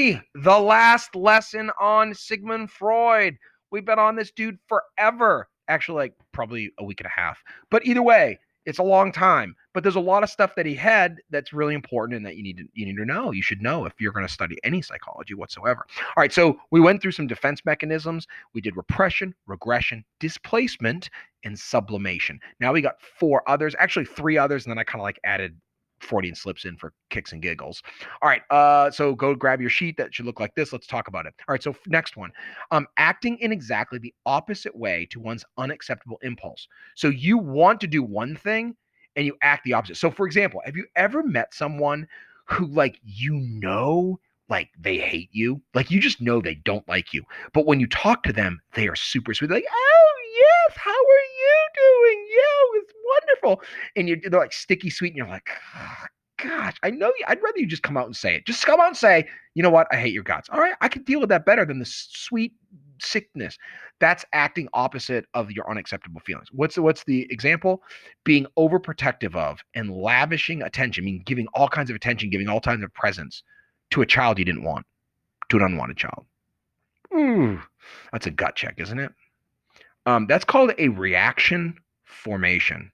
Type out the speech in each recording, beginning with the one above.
everybody. The last lesson on Sigmund Freud. We've been on this dude forever. Actually, like probably a week and a half. But either way, it's a long time. But there's a lot of stuff that he had that's really important and that you need to know. You should know if you're going to study any psychology whatsoever. All right, so we went through some defense mechanisms. We did repression, regression, displacement, and sublimation. Now we got 4 others, actually 3 others, and then I kind of like added Freudian slips in for kicks and giggles. All right, so go grab your sheet that should look like this. Let's talk about it. All right, so next one, acting in exactly the opposite way to one's unacceptable impulse. So you want to do one thing and you act the opposite. So for example, have you ever met someone who like like they hate you, like you just know they don't like you, but when you talk to them, they are super sweet, like, oh yes, how are you doing? Yeah, it's wonderful. And they're like sticky sweet, and you're like, oh, gosh, I know you. I'd rather you just come out and say it. Just come out and say, you know what? I hate your guts. All right, I can deal with that better than the sweet sickness. That's acting opposite of your unacceptable feelings. What's the example? Being overprotective of and lavishing attention, I mean, giving all kinds of attention, giving all kinds of presents to a child you didn't want, to an unwanted child. Ooh, that's a gut check, isn't it? That's called a reaction formation.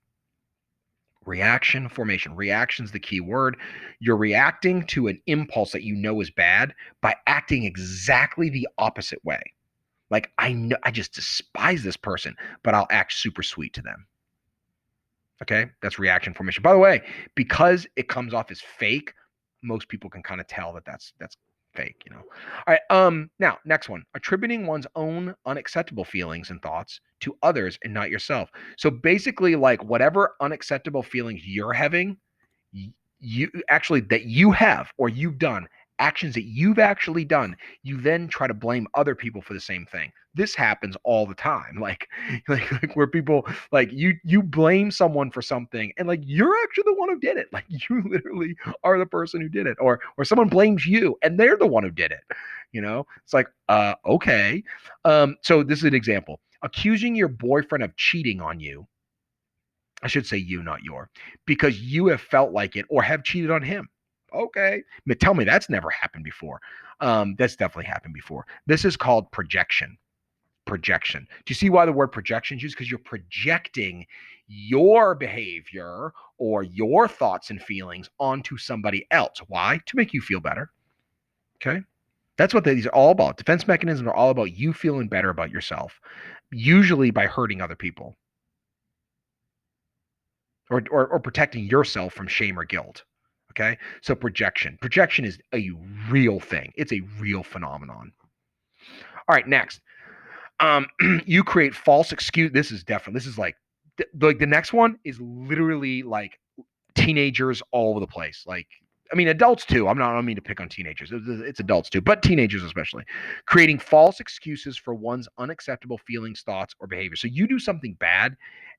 Reaction formation. Reaction's the key word. You're reacting to an impulse that you know is bad by acting exactly the opposite way. Like, I know I just despise this person, but I'll act super sweet to them. Okay, that's reaction formation. By the way, because it comes off as fake, most people can kind of tell that that's fake, you know. All right, now next one, attributing one's own unacceptable feelings and thoughts to others and not yourself. So basically, like whatever unacceptable feelings you're having, you actually that you have or you've done, actions that you've actually done, you then try to blame other people for the same thing. This happens all the time. Like where people like you blame someone for something and like you're actually the one who did it. Like you literally are the person who did it, or someone blames you and they're the one who did it. You know, it's like okay. So this is an example. Accusing your boyfriend of cheating on you, I should say you, not your, because you have felt like it or have cheated on him. Okay. But tell me that's never happened before. That's definitely happened before. This is called projection. Projection. Do you see why the word projection is used? Because you're projecting your behavior or your thoughts and feelings onto somebody else. Why? To make you feel better. Okay. That's what these are all about. Defense mechanisms are all about you feeling better about yourself, usually by hurting other people. Or protecting yourself from shame or guilt. Okay. So projection. Projection is a real thing. It's a real phenomenon. All right, next. You create false excuse. This is like the next one is literally like teenagers all over the place. Like, I mean, adults too. I don't mean to pick on teenagers. It's adults too, but teenagers especially. Creating false excuses for one's unacceptable feelings, thoughts, or behavior. So you do something bad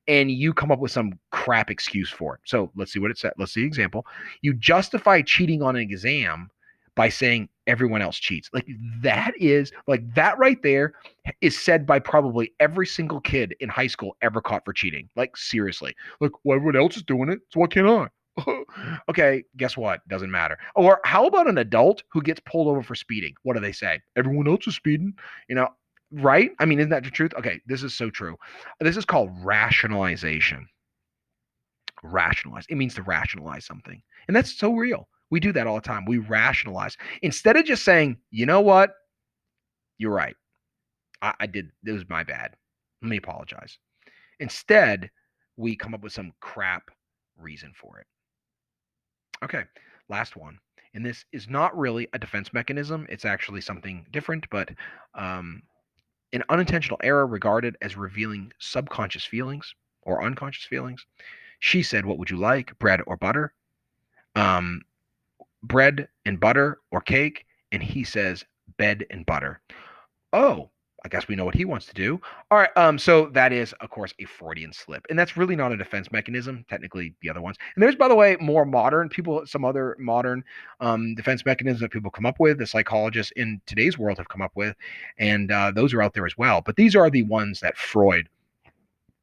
and you come up with some crap excuse for it. So let's see what it said. Let's see the example. You justify cheating on an exam by saying everyone else cheats. Like that right there is said by probably every single kid in high school ever caught for cheating. Like seriously. Like, well, everyone else is doing it, so why can't I? Okay, guess what? Doesn't matter. Or how about an adult who gets pulled over for speeding? What do they say? Everyone else is speeding, you know, right? I mean, isn't that the truth? Okay, this is so true. This is called rationalization. Rationalize. It means to rationalize something. And that's so real. We do that all the time. We rationalize. Instead of just saying, you know what? You're right. I did. It was my bad. Let me apologize. Instead, we come up with some crap reason for it. Okay, last one. And this is not really a defense mechanism. It's actually something different, but um, an unintentional error regarded as revealing subconscious feelings or unconscious feelings. She said, what would you like, bread or butter? Um, Bread and butter or cake? And he says, bed and butter. Oh, I guess we know what he wants to do. All right. So that is, of course, a Freudian slip. And that's really not a defense mechanism, technically the other ones. And there's, by the way, more modern people, some other modern defense mechanisms that people come up with, the psychologists in today's world have come up with, and those are out there as well. But these are the ones that Freud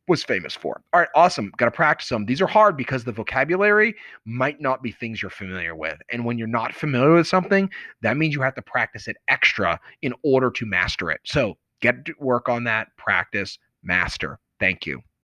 was famous for. All right, awesome. Got to practice them. These are hard because the vocabulary might not be things you're familiar with. And when you're not familiar with something, that means you have to practice it extra in order to master it. So get to work on that, practice, master. Thank you.